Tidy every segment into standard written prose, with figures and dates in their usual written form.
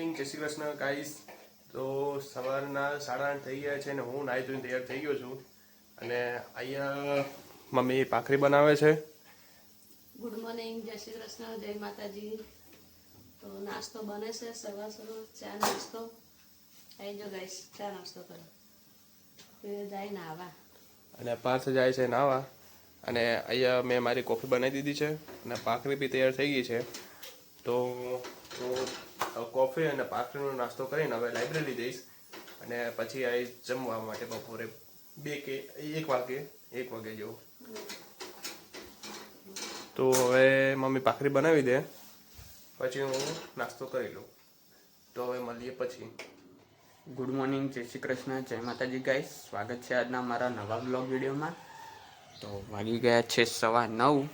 Morning, જય Shri Krishna guys. તો સવારના 8:30 થઈ ગયા છે ને હું નાહી ધોઈને તૈયાર થઈ ગયો છું અને અહીંયા મમ્મી ભાખરી બનાવે છે। ગુડ મોર્નિંગ, જય શ્રી કૃષ્ણ, જય માતાજી। તો નાસ્તો બને છે સવાર ચા નાસ્તો। આવી જો ગાઈસ, ચા નાસ્તો કરો તો જાય નાવા અને પાર્થ જાય છે નાવા અને અહીંયા મેં મારી કોફી બનાવી દીધી છે અને ભાખરી બી તૈયાર થઈ ગઈ છે। તો કોફી અને ભાખરીનો નાસ્તો કરીને હવે લાઇબ્રેરી જઈશ અને પછી આવીશ જમવા માટે બપોરે 2 કે 1 વાગે જેવું। તો હવે મમ્મી ભાખરી બનાવી દે પછી હું નાસ્તો કરી લઉં। તો હવે મળીએ પછી। ગુડ મોર્નિંગ, જય શ્રી કૃષ્ણ, જય માતાજી ગાઈસ। સ્વાગત છે આજના મારા નવા બ્લોગ વિડીયોમાં। તો વાગી ગયા છે 9:15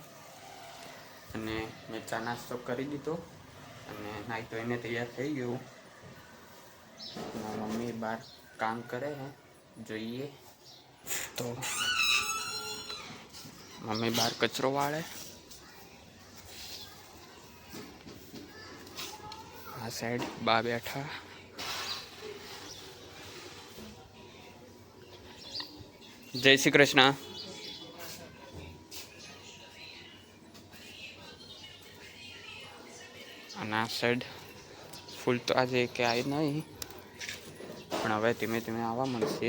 અને મેં ચા નાસ્તો કરી દીધો અને નાહી ધોઈને તૈયાર થઈ ગયું। મારી મમ્મી બહાર કામ કરે છે, જોઈએ તો મમ્મી બહાર કચરો વાળે, આ સાઈડ બા બેઠા। જય શ્રી કૃષ્ણ। અને આ સાઈડ ફૂલ તો આજે કે આવી નહીં પણ હવે ધીમે ધીમે આવવા મળશે।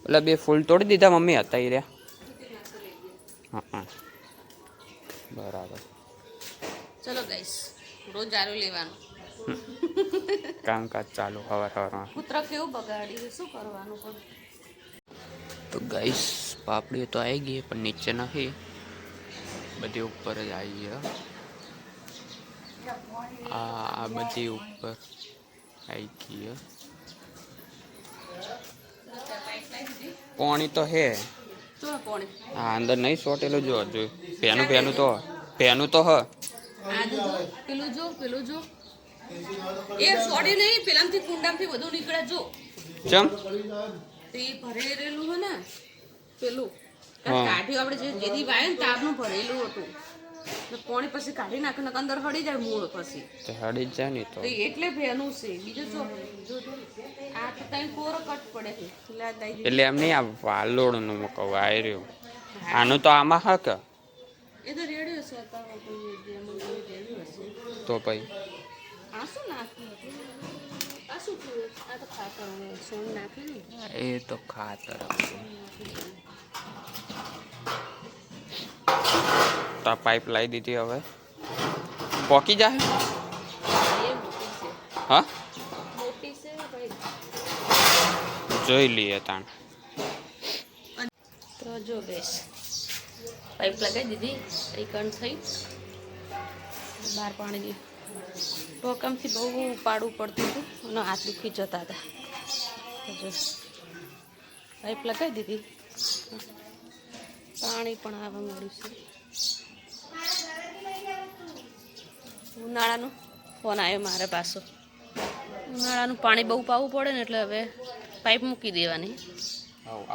એટલે 2 ફૂલ તોડી દીધા મમ્મી હતા એ રહ્યા। હા, બરાબર। ચલો ગાઈસ, રોજ આરું લેવાનું કામકાજ ચાલુ સવારમાં। કૂતરા કેવું બગાડી, શું કરવાનું પણ। તો ગાઈસ પાપડી તો આવી ગઈ પણ નીચે નથી, બધી ઉપર જ આવી ગઈ। આ બધી ઉપર આવી ગઈ। પાણી તો હે, હા અંદર નહીં સોટેલું જો પેનું તો હ પેલું જો એ સોડી નહીં, પેલામથી કુંડામથી બધું નીકળે જો ચમ તે ભરેલું હે ને પેલું કાઢ્યું આપણે જેદી વાય ને તારનું ભરેલું હતું તો પાણી પછી કાઢી નાખે ને અંદર હળી જાય મૂળ પછી તો હળી જ જાય ને તો એટલે ભેનું છે બીજું જો આ તો તઈ કોરો કટ પડે છે એટલે એમ નહીં, આ વાલોડનું કહું આયર્યું આનું તો આમાં હા કે એ તો રેડિયો છે તો પછી આ શું નાખ્યું, આ શું થયું, આ તો ખાતર સોન નાખ્યું ને એ તો ખાતર। તો આ પાઇપ લાવી દીધી, હવે પોકી જાય। એ મોટી છે, હા મોટી છે ભાઈ, જોઈ લઈએ તાણ। તો જો બેસ પાઇપ લગાવી દીધી, એકણ થઈ બહાર પાણી ગયું। ટોકમથી બહુ પાડવું પડતું હતું અને હાથ દુખી જતા હતા। જો પાઇપ લગાવી દીધી, પાણી પણ આવવા મળ્યું છે। ઉનાળાનું ફોન આવ્યો મારે પાછો, ઉનાળાનું પાણી બહુ પાવું પડે ને એટલે હવે પાઇપ મૂકી દેવાની।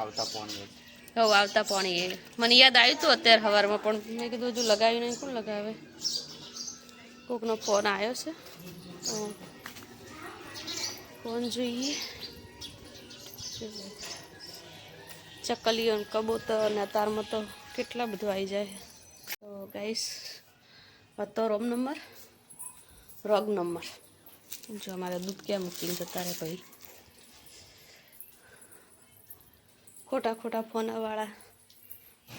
આવતા પાણી હવે આવતા પાણી એ મને યાદ આવ્યું હતું અત્યારે સવારમાં, પણ મેં કીધું હજુ લગાવ્યું નહીં, કોણ લગાવે। કોકનો ફોન આવ્યો છે, ફોન જોઈએ। ચકલીઓ કબૂતર ને અતારમાં તો કેટલા બધું આવી જાય। તો ગાઈસ હતો રોગ નંબર જો અમારે દૂધ ક્યાં મૂકીને જતા રહે ભાઈ, ખોટા ફોનવાળા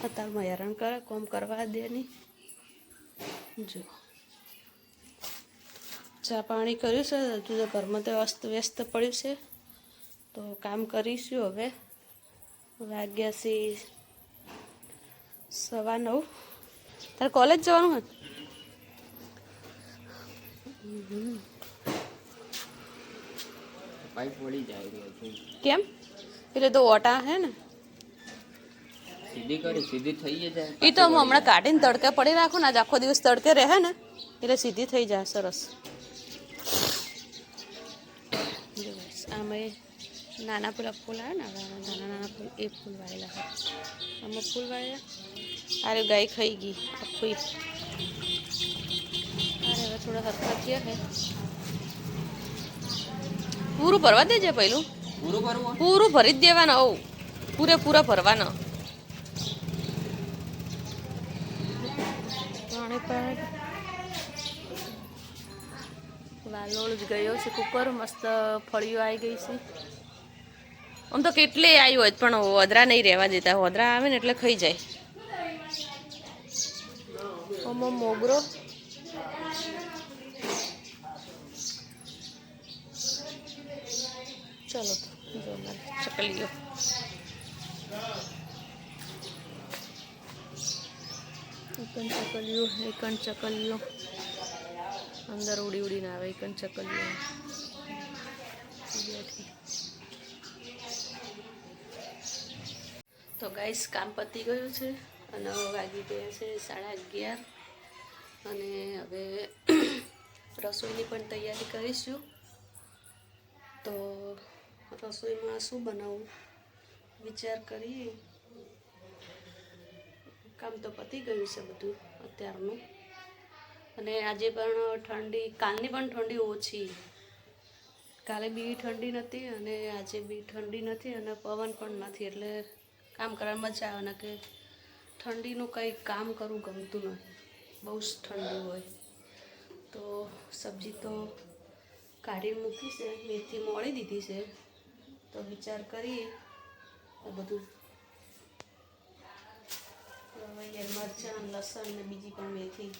અત્યારમાં હેરાન કરે, કોમ કરવા દે નહીં। જો ચા પાણી કર્યું છે, હજુ તો ઘરમાં તો અસ્ત વ્યસ્ત પડ્યું છે, તો કામ કરીશું। હવે વાગ્યા છે 9:15। તારે કોલેજ જવાનું હોય? પાઇપ વળી જાય કેમ? એટલે તો ઓટા હે ને, સીધી થઈ જાય। એ તો હું હમણાં કાઢીને તડકે પડી રાખું ને, આજ આખો દિવસ તડકે રહે ને એટલે સીધી થઈ જાય સરસ। આમાં નાના પેલા ફૂલ આવે ને, નાના ફૂલ, એ ફૂલ વાયેલા હોય, આમાં ફૂલ વાયેલા। અરે ગાય ખાઈ ગઈ આખું, અરે હવે થોડા હરખા થયા હે. પૂરું ભરવા દેજે પહેલું. પૂરું ભરી જ દેવાના. ઓ પૂરેપૂરા ભરવાના. વાલોળ જ ગયો છે કુકર. મસ્ત ફળીઓ આવી ગઈ છે. આમ તો કેટલી આવી હોય પણ વધરા નહીં રહેવા દેતા. વધરા આવે ને એટલે ખાઈ જાય. આમાં મોગરો ચલો ચકલીઓ એકન ચકલીઓ અંદર ઉડી ઉડીને આવે. એકન ચકલીઓ તો ગાઈસ કામ પતી ગયું છે અને વાગી ગયા છે 11:30 અને હવે રસોઈની પણ તૈયારી કરીશું. તો રસોઈમાં શું બનાવું વિચાર કરીએ. કામ તો પતી ગયું છે બધું અત્યારનું. અને આજે પણ ઠંડી, કાલની પણ ઠંડી ઓછી. કાલે બી ઠંડી નથી અને આજે બી ઠંડી નથી અને પવન પણ નથી. એટલે કામ કરવાની મજા આવે ને કે ઠંડીનું કંઈ કામ કરવું ગમતું નથી. બહુ જ ઠંડી હોય. તો સબ્જી તો કાઢી મૂકી છે, મેથી મોળી દીધી છે. તો વિચાર કરીએ બધું મરચાં, લસણ ને બીજી પણ મેથી.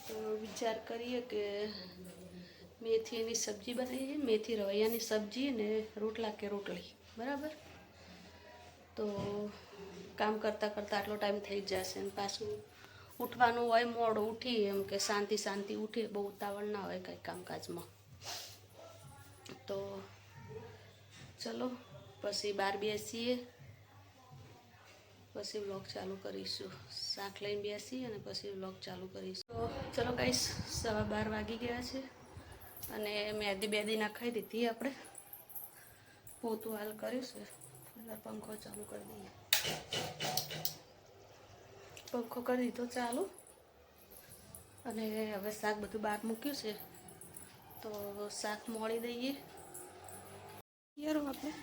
તો વિચાર કરીએ કે મેથીની સબ્જી બનાવીએ. મેથી રવૈયાની સબ્જી ને રોટલા કે રોટલી. બરાબર. તો કામ કરતાં કરતાં આટલો ટાઈમ થઈ જ જશે. અને પાછું ઉઠવાનું હોય મોડું. ઉઠી એમ કે શાંતિ ઉઠીએ. બહુ ઉતાવળ ના હોય કંઈ કામકાજમાં. તો ચલો પછી બહાર બેસીએ, પછી વ્લોગ ચાલુ કરીશું. શાક લઈને બેસી અને પછી વ્લોગ ચાલુ કરીશું. તો ચલો ગાઈસ 12:15 વાગી ગયા છે અને મહેંદી બેદી નખાઈ દીધી. આપણે પોતું હાલ કર્યું છે. એટલે પંખો ચાલુ કરી દઈએ. પંખો કરી દીધો ચાલુ. અને હવે શાક બધું બહાર મૂક્યું છે તો શાક મોળી દઈએ. યાર આપણે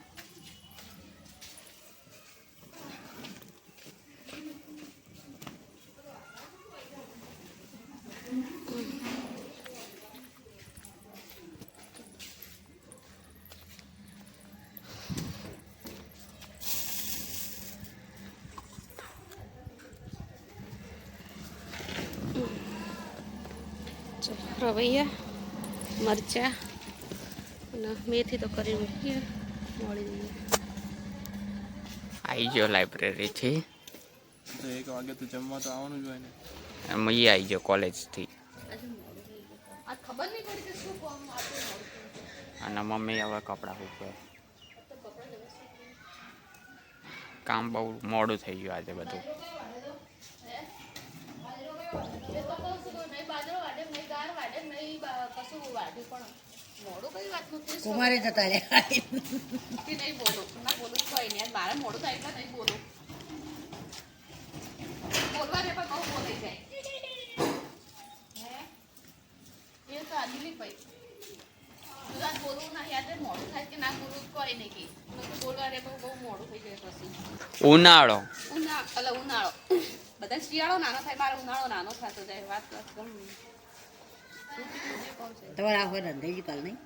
રવૈયા, મરચાં અને મેથી તો કરી મૂકીએ. મોળી દઈએ. આવી ગયો લાઇબ્રેરીથી. તો 1 વાગે તો જમવા તો આવવાનું જ હોય ને. મમ્મી આવી ગયો કોલેજથી અને મમ્મી હવે કપડાં સૂકવે. કામ બહુ મોડું થઈ ગયું આજે બધું. કુમારે જતા રહ્યા. નહીં બોલું ના બોલું કોઈ નહીં. મારે મોડું થાય એટલે નહીં બોલું. બોલવા દે પણ બહુ બોલાઈ જાય. હે એ તો આદિલી ભાઈ તું બોલવું ના યાદ મોડું થાય કે ના બોલવું કોઈ નહીં કે બોલવા દે પણ બહુ મોડું થઈ જાય. પછી ઉનાળો બધા શિયાળો નાનો થાય. મારો ઉનાળો નાનો થતો જાય. વાત તમારે આખો ધંધાઈ કાલ નહીં.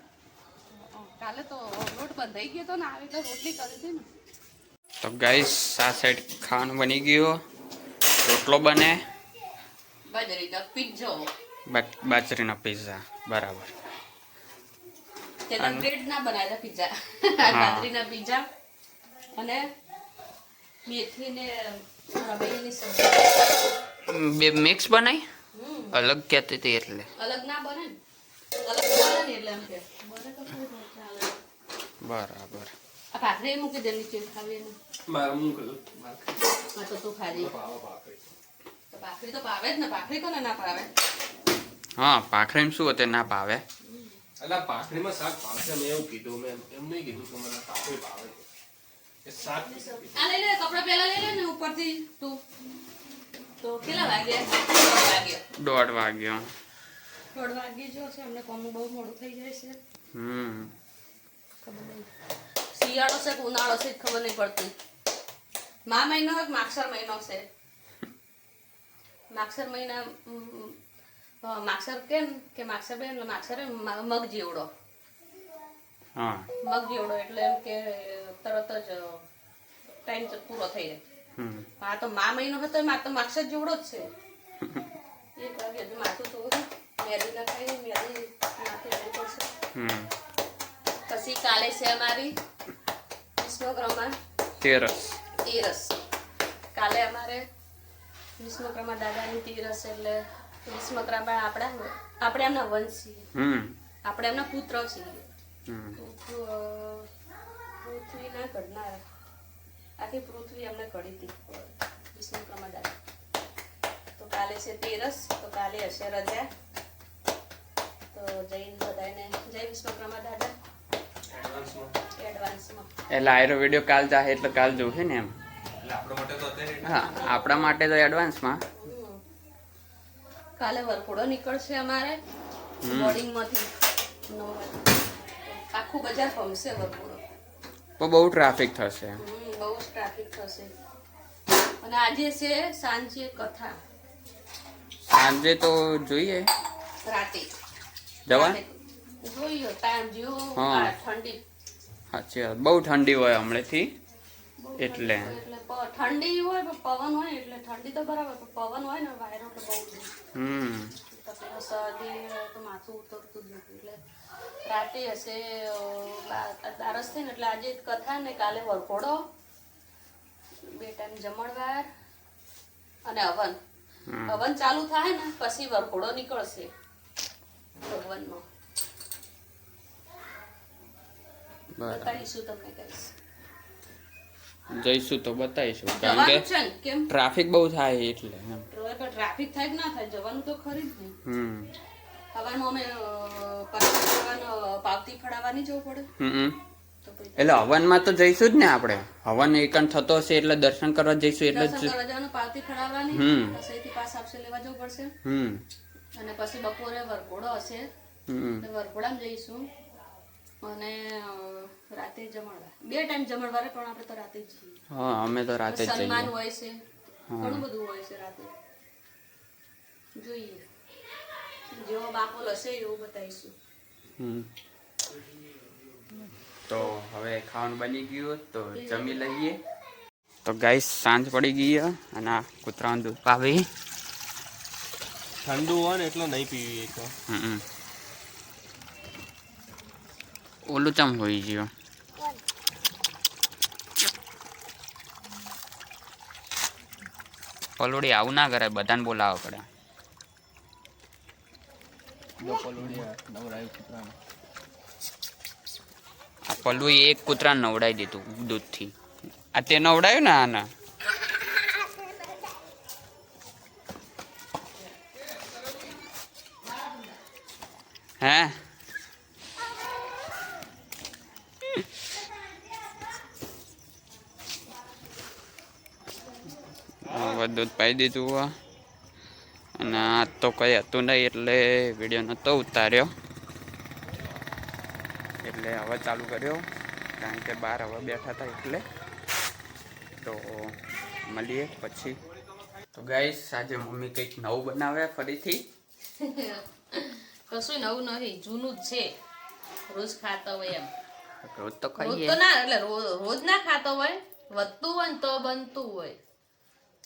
કાલે તો રોટ બંધાઈ ગયો તો ને આવે એટલે રોટલી કરી હતી ને. તો ગાઈસ આ સાઈડ ખાવાનું બની ગયું. રોટલો બને, બાજરીનો પિઝ્ઝો, બાજરીનો પિઝા. બરાબર. તેના બ્રેડ ના બનાવેલા પિઝા. બાજરીના પિઝા અને મેથી ને રવૈયાની સબ્જી બે મિક્સ બનાવી. અલગ કહેતી હતી એટલે અલગ ના બને ને. અલગ બને ને એટલે એમ કે બને તો ચાલે. બરાબર. આ ભાખરી મૂકી દે નીચે ખાવી ને. મારે મૂકલું. હા તો તું ખાજી. તો ભાખરી તો ભાવે જ ને. ભાખરી કોને ના ભાવે? હા, ભાખરીમાં શું હતું ના ભાવે. એટલે ભાખરીમાં શાક ભાવશે. મેં એવું કીધું. મેં એમ નહીં કીધું કે મને ભાખરી ભાવે. એ શાક આ લઈ લે કપડા પહેલા લઈ લે ને ઉપરથી તું. તો કેટલા વાગ્યા? 1 વાગ્યો. 1:30 વાગ્યો. 1:30 વાગી જો છે. અમને કોમનું બહુ મોડું થઈ જાય છે. ખબર નહીં શિયાળો છે કે ઉનાળો છે ખબર નહીં પડતી. મહિનો હોય કે માગસર મહિનો છે. માગસર મહિના માગસર કેમ કે માગસર બેન માગસર મગ જેવડો. હા મગ જેવડો એટલે એમ કે તરત જ ટાઈમ પૂરો થઈ જાય. આ તો મહિનો હતો એમાં તો માગસર જેવડો જ છે. 1 વાગે હજુ માથું તો મેદી ના ખાઈ મેદી માથું લેવું પડશે. પછી કાલે છે અમારી વિશ્વકર્મા તેરસ. કાલે અમારે વિશ્વકર્મા દાદાની તેરસ એટલે વિશ્વકર્મા આપણે એમના વંશ છીએ. આપણે એમના પુત્ર છીએ. પૃથ્વીના ઘડનાર આખી પૃથ્વી એમને ઘડી હતી વિશ્વકર્મા દાદા. તો કાલે છે તેરસ તો કાલે હશે રજા. તો જઈને બધાને જય વિશ્વકર્મા દાદા એડવાન્સમાં. એટલે આયરો વિડીયો કાલ જાહે એટલે કાલ જોશે ને એમ. હા આપણા માટે તો એડવાન્સમાં. કાલે વરઘોડો નીકળશે અમારે બોર્ડિંગમાંથી 9 વાગે. આખું બજાર ફમશે વરઘોડો. તો બહુ ટ્રાફિક થશે. બહુ જ ટ્રાફિક થશે. અને આજે છે સાંજે કથા. સાંજે તો જોઈએ રાતે જવા. જોઈએ ટાઈમ જેવો ઠંડી. સાચી વાત બહુ ઠંડી હોય હમણાંથી એટલે ઠંડી હોય પવન હોય એટલે ઠંડી તો બરાબર પવન હોય ને વાયરો તો બહુ શરદી તો માથું ઉતરતું જ નથી. એટલે રાતે હશે દારસ થઈને એટલે આજે કથા ને કાલે વરઘોડો 2 ટાઈમ જમણવાર અને હવન ચાલુ થાય ને પછી વરઘોડો નીકળશે ભગવાનનો. બતાવીશું તમને કહીશ. જઈશું તો બતાવીશું કારણ કે ટ્રાફિક બહુ થાય એટલે ટ્રાફિક થાય કે ના થાય જવાનું તો ખરી જ નહીં. હવાનું અમે પાવતી ફડાવવાની જવું પડે. એટલે હવનમાં તો જઈશું જ ને આપણે. હવન એકન થતો હશે એટલે દર્શન કરવા જઈશું એટલે પાવતી ફડાવવાની પછી પાસ આપશે લેવા જવું પડશે. અને પછી બપોરે વરઘોડો હશે વરઘોડામાં જઈશું. અને રાતે જમણવાર 2 ટાઈમ જમણવારે પણ આપણે તો રાતે જ જઈએ. હા અમે તો રાતે જ જઈએ. સન્માન હોય છે ઘણું બધું હોય છે રાતે. જોઈએ જેવો માહોલ હશે એવું બતાવીશું. તો હવે ખાવાનું બની ગયું તો જમી લઈએ. તો ગાઈસ સાંજ પડી ગઈ અને આ કૂતરાનું દૂધ પાવી. ઠંડુ હોય ને એટલે નહીં પીવી તો. ઓલું ચમ હોઈ ગયો. પલોડી આવું ના કરે બધાને બોલાવવા પડે. આ પલ્લુ એક કૂતરાને નવડાવી દીધું દૂધથી. આ તે નવડાવ્યું ને આને. હે દૂધ પાઈ દીધું અને આ તો કઈ હતું નહીં એટલે વિડીયો નહોતો ઉતાર્યો. એટલે હવે ચાલુ કર્યો કારણ કે બહાર હવે બેઠા હતા એટલે. તો મળીએ પછી. તો ગાઈસ આજે મમ્મી કંઈક નવું બનાવે ફરીથી. કશું નવું નહીં જૂનું જ છે. રોજ ખાતા હોય એમ. રોજ તો ખાઈએ તો ના એટલે રોજ ના ખાતો હોય વધતું હોય ને તો બનતું હોય.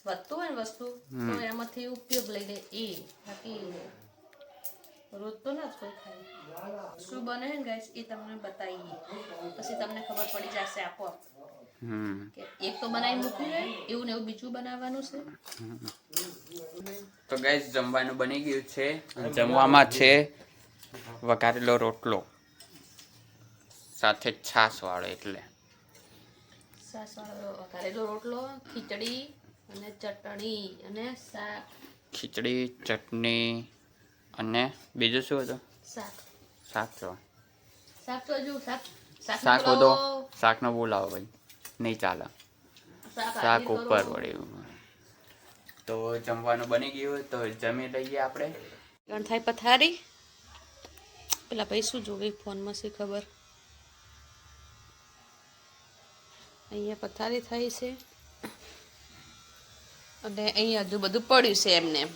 વધતું હોય ને વસ્તુ તો એમાંથી ઉપયોગ લઈ લે એ બાકી રોજ તો ના જ કોઈ ખાય. શું બને ને ગાઈસ એ તમને બતાવીએ પછી તમને ખબર પડી જશે આપોઆપ કે એક તો બનાવી મૂક્યું ને એવું ને એવું બીજું બનાવવાનું છે. તો ગાઈસ જમવાનું બની ગયું છે. જમવામાં છે વઘારેલો રોટલો સાથે છાશ વાળો એટલે છાશ વાળો વઘારેલો રોટલો ખીચડી અને ચટણી અને શાક. ખીચડી ચટણી અને બીજું શું હતું? શાક. શાક તો શાક તો હજુ શાક હતો. શાકનો બોલાવો ભાઈ નહીં ચાલે. શાક ઉપર વળી તો જમવાનું બની ગયું તો જમી લઈએ આપણે. ગણ થાય પથારી. પેલા ભાઈ શું જોવે ફોનમાં શી ખબર. અહીંયા પથારી થાય છે અને અહીંયા હજુ બધું પડ્યું છે એમને એમ.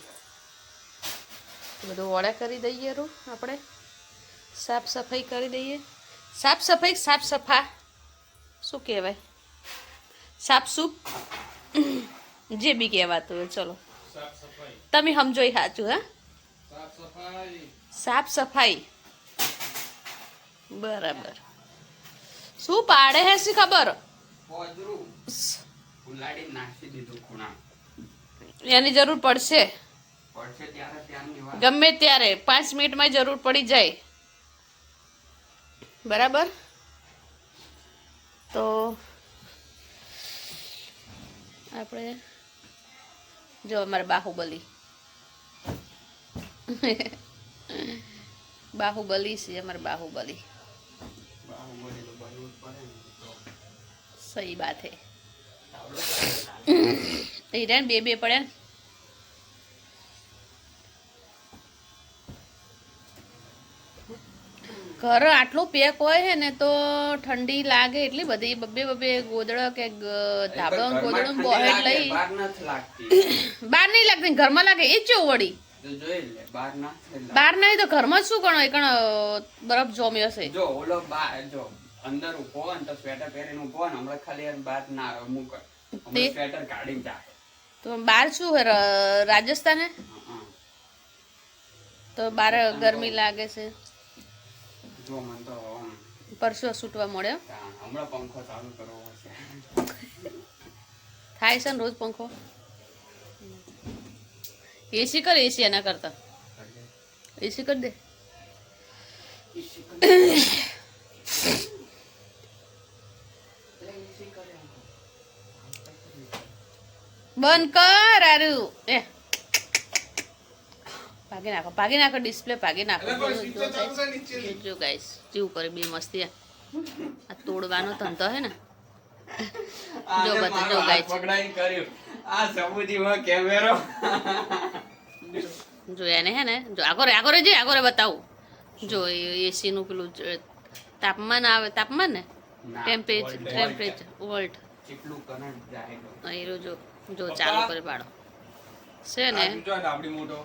બધું ઓળા કરી દઈએ રૂ આપણે. સાફ સફાઈ કરી દઈએ. સાફ સફાઈ સાફ સફા શું કહેવાય? સાફ સૂપ જે બી કહેવાતું હોય. ચલો તમે સમજો એ સાચું. હા, સાફ સફાઈ બરાબર. શું પાડે હે શી ખબર? ઉલાડી નાખી દીધું ખૂણા. એની જરૂર પડશે ત્યારે ત્યારની વાત. ગમે ત્યારે 5 મિનિટમાં જરૂર પડી જાય. બરાબર. તો આપણે જો અમારે બાહુબલી બાહુબલી છે અમારે બાહુબલી. સહી બાત હે. હિરેન બે પડ્યા. ઘર આટલું પેક હોય છે ને તો ઠંડી લાગે એટલી બધી. બબે ગોદડો કે ધાબળો ગોદડો બોહેડ લઈ બહાર નથી લાગતી. બહાર નહીં લાગતી, ઘરમાં લાગે. એ ચેવું વળી તો જોઈ લે બહાર ના બહાર નહીં તો ઘરમાં શું કણો એકણ બરફ જોમ્યો છે. જો ઓલો જો અંદર ઉભો હોય ને તો સ્વેટર પહેરીને ઉભો હોય ને હમણાં ખાલી બહાર ના આવે મૂક સ્વેટર કાઢીને જાય. તો બહાર શું હે રાજસ્થાન હે તો બહાર ગરમી લાગે છે. જો મને તો પરસો છૂટવા મળ્યો. હમણાં પંખો ચાલુ કરવો હશે. થાય છે ને રોજ પંખો. એસી કર. એસી એના કરતા એસી કરી દે. બંધ કર આરું. એ ભાગી નાખો ડિસ્પ્લે ભાગી નાખો. જો ગાઈસ જેવું કરે બે મસ્તી. આ તોડવાનો ધંધો હે ને. જો બધા જો ગાઈસ પકડાઈને કર્યું. આ સમુદ્રીમાં કેમેરો જો એને હે ને જો આગળ જે બતાવું. જો એસી નું પેલું તાપમાન આવે. તાપમાન ને ટેમ્પરેચર વોલ્ટ કેટલું કરંટ જાય. જો ચાલુ કરે પાડો છે ને. આપડી મોટો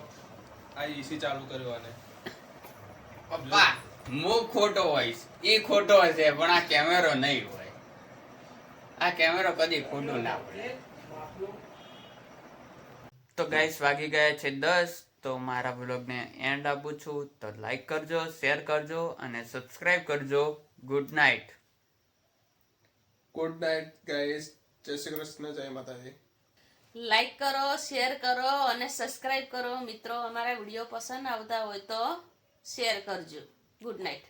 આ એસી ચાલુ કર્યો અને પપ્પા હું ખોટો હોઈશ. એ ખોટો હશે પણ આ કેમેરો નહીં હોય. આ કેમેરો કદી ખોટો ના હોય. તો ગાઈસ વાગી ગયા છે 10. તો મારા વ્લોગને એન્ડ આપું છું. તો લાઈક કરજો, શેર કરજો અને સબસ્ક્રાઇબ કરજો. Good night. Good night guys. જય શ્રી કૃષ્ણ. જય માતાજી. લાઈક કરો, શેર કરો અને સબસ્ક્રાઇબ કરો મિત્રો. અમારા વિડીયો પસંદ આવતા હોય તો શેર કરજો. Good night.